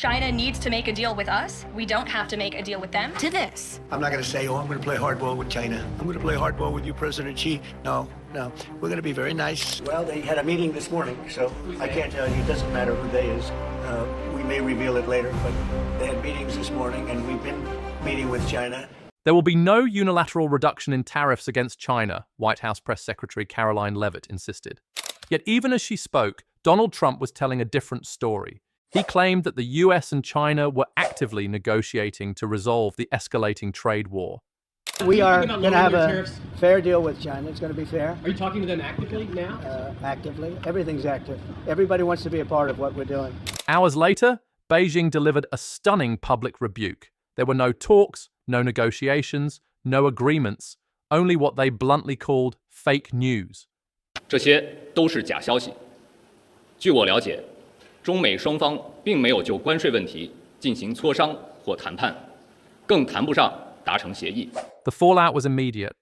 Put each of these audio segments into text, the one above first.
China needs to make a deal with us. We don't have to make a deal with them. To this. I'm not going to say, I'm going to play hardball with China. I'm going to play hardball with you, President Xi. No. We're going to be very nice. Well, they had a meeting this morning, so I can't tell you. It doesn't matter who they is. We may reveal it later, but they had meetings this morning, and we've been meeting with China. There will be no unilateral reduction in tariffs against China, White House Press Secretary Karoline Leavitt insisted. Yet even as she spoke, Donald Trump was telling a different story. He claimed that the US and China were actively negotiating to resolve the escalating trade war. We are going to have a fair deal with China. It's going to be fair. Are you talking to them actively now? Actively. Everything's active. Everybody wants to be a part of what we're doing. Hours later, Beijing delivered a stunning public rebuke. There were no talks, no negotiations, no agreements, only what they bluntly called fake news. 这些都是假消息。据我了解，中美双方并没有就关税问题进行磋商或谈判，更谈不上达成协议。The fallout was immediate.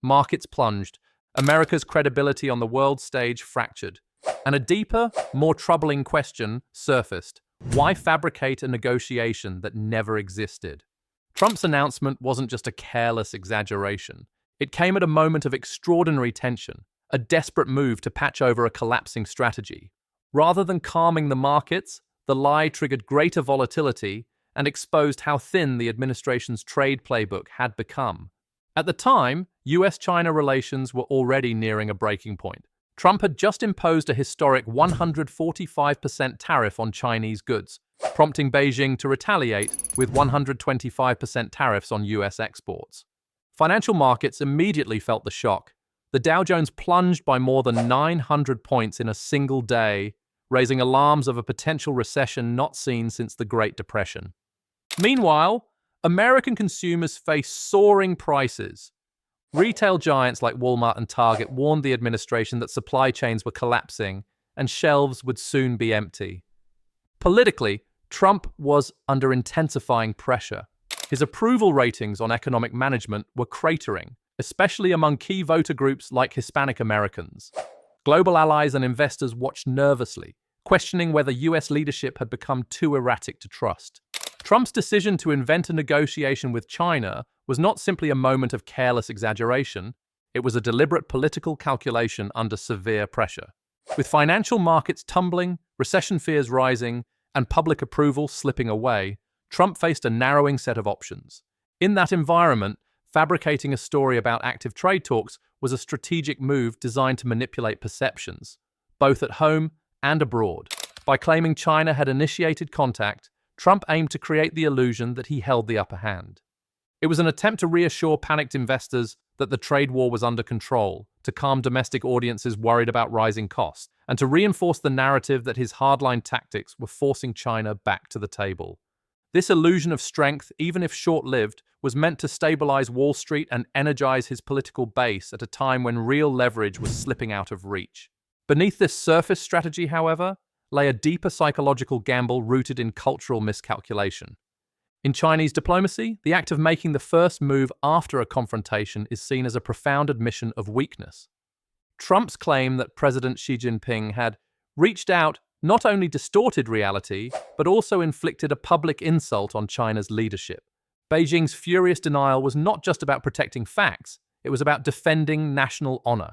Markets plunged. America's credibility on the world stage fractured. And a deeper, more troubling question surfaced. Why fabricate a negotiation that never existed? Trump's announcement wasn't just a careless exaggeration. It came at a moment of extraordinary tension, a desperate move to patch over a collapsing strategy. Rather than calming the markets, the lie triggered greater volatility and exposed how thin the administration's trade playbook had become. At the time, US-China relations were already nearing a breaking point. Trump had just imposed a historic 145% tariff on Chinese goods, prompting Beijing to retaliate with 125% tariffs on US exports. Financial markets immediately felt the shock. The Dow Jones plunged by more than 900 points in a single day, raising alarms of a potential recession not seen since the Great Depression. Meanwhile, American consumers face soaring prices. Retail giants like Walmart and Target warned the administration that supply chains were collapsing and shelves would soon be empty. Politically, Trump was under intensifying pressure. His approval ratings on economic management were cratering, especially among key voter groups like Hispanic Americans. Global allies and investors watched nervously, questioning whether US leadership had become too erratic to trust. Trump's decision to invent a negotiation with China was not simply a moment of careless exaggeration, it was a deliberate political calculation under severe pressure. With financial markets tumbling, recession fears rising, and public approval slipping away, Trump faced a narrowing set of options. In that environment, fabricating a story about active trade talks was a strategic move designed to manipulate perceptions, both at home and abroad. By claiming China had initiated contact, Trump aimed to create the illusion that he held the upper hand. It was an attempt to reassure panicked investors that the trade war was under control, to calm domestic audiences worried about rising costs, and to reinforce the narrative that his hardline tactics were forcing China back to the table. This illusion of strength, even if short-lived, was meant to stabilize Wall Street and energize his political base at a time when real leverage was slipping out of reach. Beneath this surface strategy, however, lay a deeper psychological gamble rooted in cultural miscalculation. In Chinese diplomacy, the act of making the first move after a confrontation is seen as a profound admission of weakness. Trump's claim that President Xi Jinping had reached out not only distorted reality, but also inflicted a public insult on China's leadership. Beijing's furious denial was not just about protecting facts, it was about defending national honor.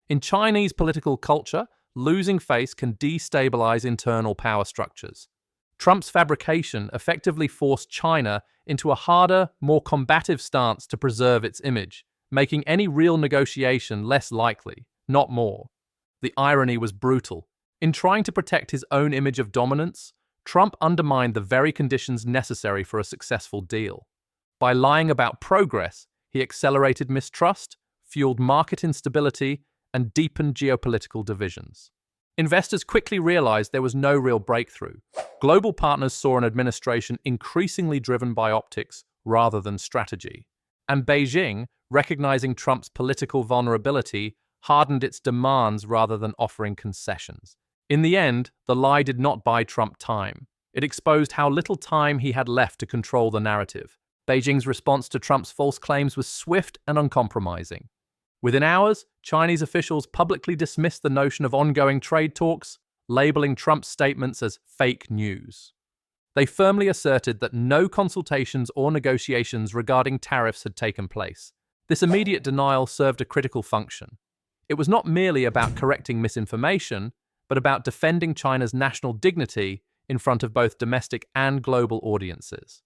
In Chinese political culture, losing face can destabilize internal power structures. Trump's fabrication effectively forced China into a harder, more combative stance to preserve its image, making any real negotiation less likely, not more. The irony was brutal. In trying to protect his own image of dominance, Trump undermined the very conditions necessary for a successful deal. By lying about progress, he accelerated mistrust, fueled market instability, and deepened geopolitical divisions. Investors quickly realized there was no real breakthrough. Global partners saw an administration increasingly driven by optics rather than strategy. And Beijing, recognizing Trump's political vulnerability, hardened its demands rather than offering concessions. In the end, the lie did not buy Trump time. It exposed how little time he had left to control the narrative. Beijing's response to Trump's false claims was swift and uncompromising. Within hours, Chinese officials publicly dismissed the notion of ongoing trade talks, labeling Trump's statements as fake news. They firmly asserted that no consultations or negotiations regarding tariffs had taken place. This immediate denial served a critical function. It was not merely about correcting misinformation, but about defending China's national dignity in front of both domestic and global audiences.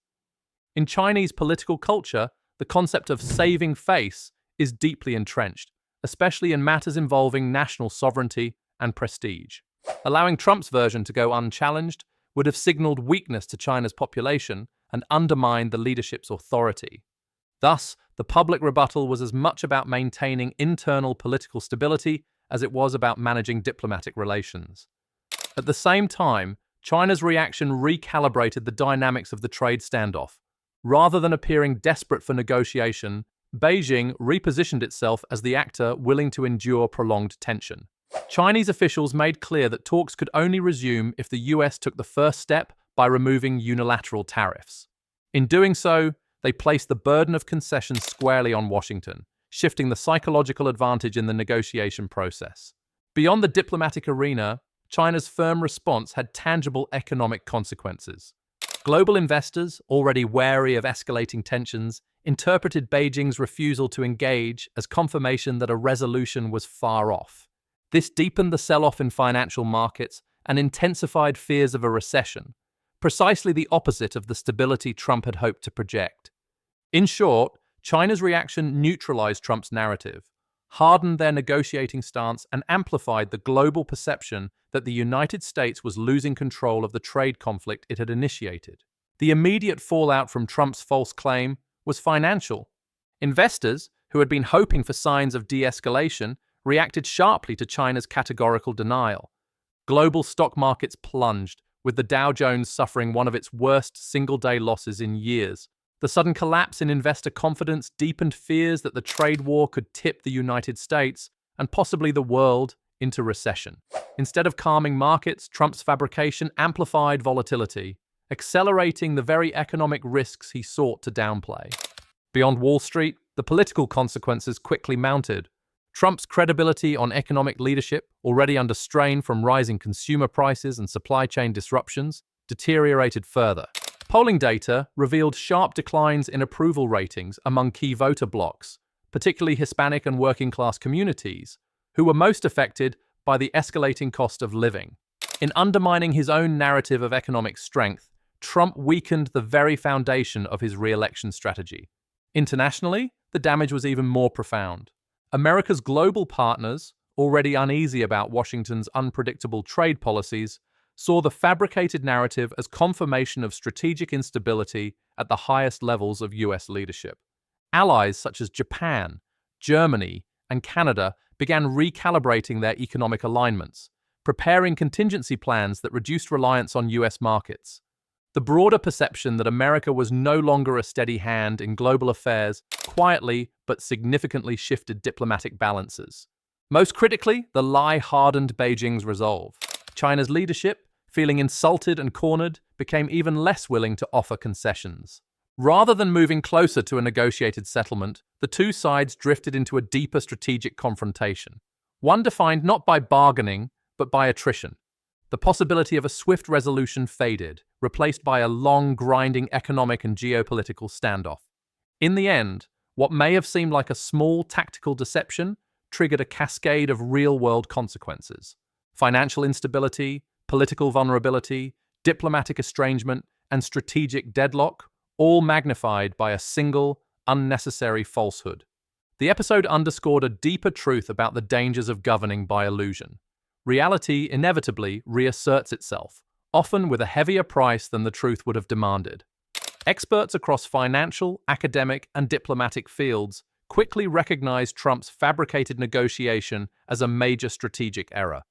In Chinese political culture, the concept of saving face is deeply entrenched, especially in matters involving national sovereignty and prestige. Allowing Trump's version to go unchallenged would have signaled weakness to China's population and undermined the leadership's authority. Thus, the public rebuttal was as much about maintaining internal political stability as it was about managing diplomatic relations. At the same time, China's reaction recalibrated the dynamics of the trade standoff. Rather than appearing desperate for negotiation, Beijing repositioned itself as the actor willing to endure prolonged tension. Chinese officials made clear that talks could only resume if the US took the first step by removing unilateral tariffs. In doing so, they placed the burden of concessions squarely on Washington, shifting the psychological advantage in the negotiation process. Beyond the diplomatic arena, China's firm response had tangible economic consequences. Global investors, already wary of escalating tensions, interpreted Beijing's refusal to engage as confirmation that a resolution was far off. This deepened the sell-off in financial markets and intensified fears of a recession, precisely the opposite of the stability Trump had hoped to project. In short, China's reaction neutralized Trump's narrative, hardened their negotiating stance, and amplified the global perception that the United States was losing control of the trade conflict it had initiated. The immediate fallout from Trump's false claim was financial. Investors, who had been hoping for signs of de-escalation, reacted sharply to China's categorical denial. Global stock markets plunged, with the Dow Jones suffering one of its worst single-day losses in years. The sudden collapse in investor confidence deepened fears that the trade war could tip the United States, and possibly the world, into recession. Instead of calming markets, Trump's fabrication amplified volatility, accelerating the very economic risks he sought to downplay. Beyond Wall Street, the political consequences quickly mounted. Trump's credibility on economic leadership, already under strain from rising consumer prices and supply chain disruptions, deteriorated further. Polling data revealed sharp declines in approval ratings among key voter blocs, particularly Hispanic and working-class communities, who were most affected by the escalating cost of living. In undermining his own narrative of economic strength, Trump weakened the very foundation of his re-election strategy. Internationally, the damage was even more profound. America's global partners, already uneasy about Washington's unpredictable trade policies, saw the fabricated narrative as confirmation of strategic instability at the highest levels of US leadership. Allies such as Japan, Germany, and Canada began recalibrating their economic alignments, preparing contingency plans that reduced reliance on US markets. The broader perception that America was no longer a steady hand in global affairs quietly but significantly shifted diplomatic balances. Most critically, the lie hardened Beijing's resolve. China's leadership, feeling insulted and cornered, became even less willing to offer concessions. Rather than moving closer to a negotiated settlement, the two sides drifted into a deeper strategic confrontation, one defined not by bargaining, but by attrition. The possibility of a swift resolution faded, replaced by a long, grinding economic and geopolitical standoff. In the end, what may have seemed like a small tactical deception triggered a cascade of real-world consequences. Financial instability, political vulnerability, diplomatic estrangement, and strategic deadlock, all magnified by a single, unnecessary falsehood. The episode underscored a deeper truth about the dangers of governing by illusion. Reality inevitably reasserts itself, often with a heavier price than the truth would have demanded. Experts across financial, academic, and diplomatic fields quickly recognized Trump's fabricated negotiation as a major strategic error.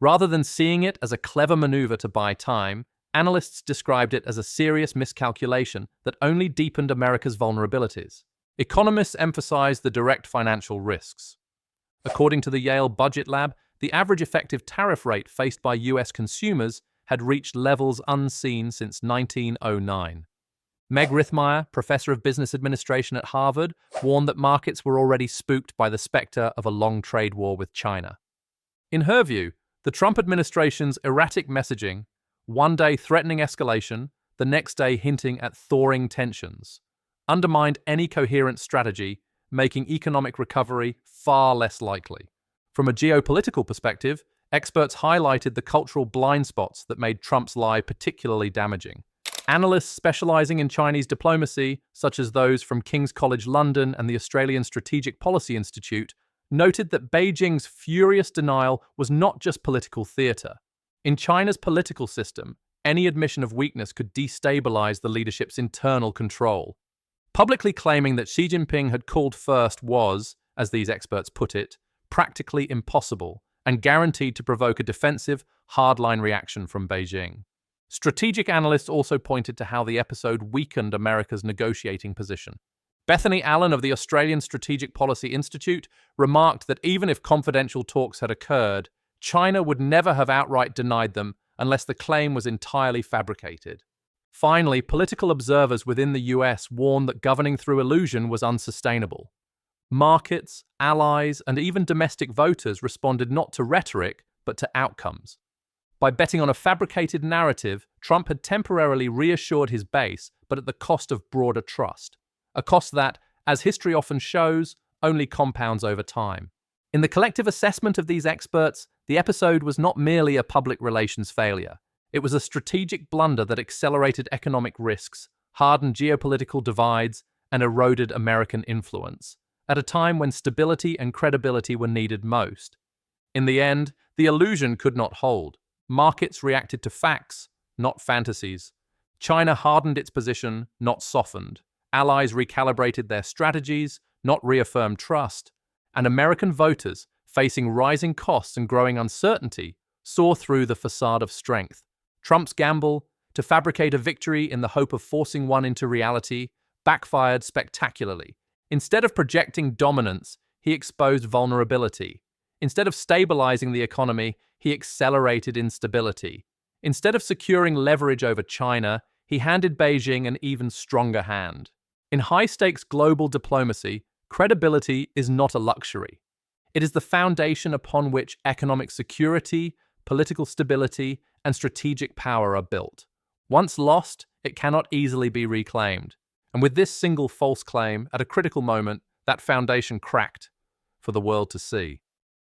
Rather than seeing it as a clever maneuver to buy time, analysts described it as a serious miscalculation that only deepened America's vulnerabilities. Economists emphasized the direct financial risks. According to the Yale Budget Lab, the average effective tariff rate faced by US consumers had reached levels unseen since 1909. Meg Rithmeyer, professor of business administration at Harvard, warned that markets were already spooked by the specter of a long trade war with China. In her view, the Trump administration's erratic messaging, one day threatening escalation, the next day hinting at thawing tensions, undermined any coherent strategy, making economic recovery far less likely. From a geopolitical perspective, experts highlighted the cultural blind spots that made Trump's lie particularly damaging. Analysts specializing in Chinese diplomacy, such as those from King's College London and the Australian Strategic Policy Institute, noted that Beijing's furious denial was not just political theater. In China's political system, any admission of weakness could destabilize the leadership's internal control. Publicly claiming that Xi Jinping had called first was, as these experts put it, practically impossible and guaranteed to provoke a defensive, hardline reaction from Beijing. Strategic analysts also pointed to how the episode weakened America's negotiating position. Bethany Allen of the Australian Strategic Policy Institute remarked that even if confidential talks had occurred, China would never have outright denied them unless the claim was entirely fabricated. Finally, political observers within the US warned that governing through illusion was unsustainable. Markets, allies, and even domestic voters responded not to rhetoric, but to outcomes. By betting on a fabricated narrative, Trump had temporarily reassured his base, but at the cost of broader trust. A cost that, as history often shows, only compounds over time. In the collective assessment of these experts, the episode was not merely a public relations failure. It was a strategic blunder that accelerated economic risks, hardened geopolitical divides, and eroded American influence, at a time when stability and credibility were needed most. In the end, the illusion could not hold. Markets reacted to facts, not fantasies. China hardened its position, not softened. Allies recalibrated their strategies, not reaffirmed trust. And American voters, facing rising costs and growing uncertainty, saw through the facade of strength. Trump's gamble, to fabricate a victory in the hope of forcing one into reality, backfired spectacularly. Instead of projecting dominance, he exposed vulnerability. Instead of stabilizing the economy, he accelerated instability. Instead of securing leverage over China, he handed Beijing an even stronger hand. In high-stakes global diplomacy, credibility is not a luxury. It is the foundation upon which economic security, political stability, and strategic power are built. Once lost, it cannot easily be reclaimed. And with this single false claim, at a critical moment, that foundation cracked for the world to see.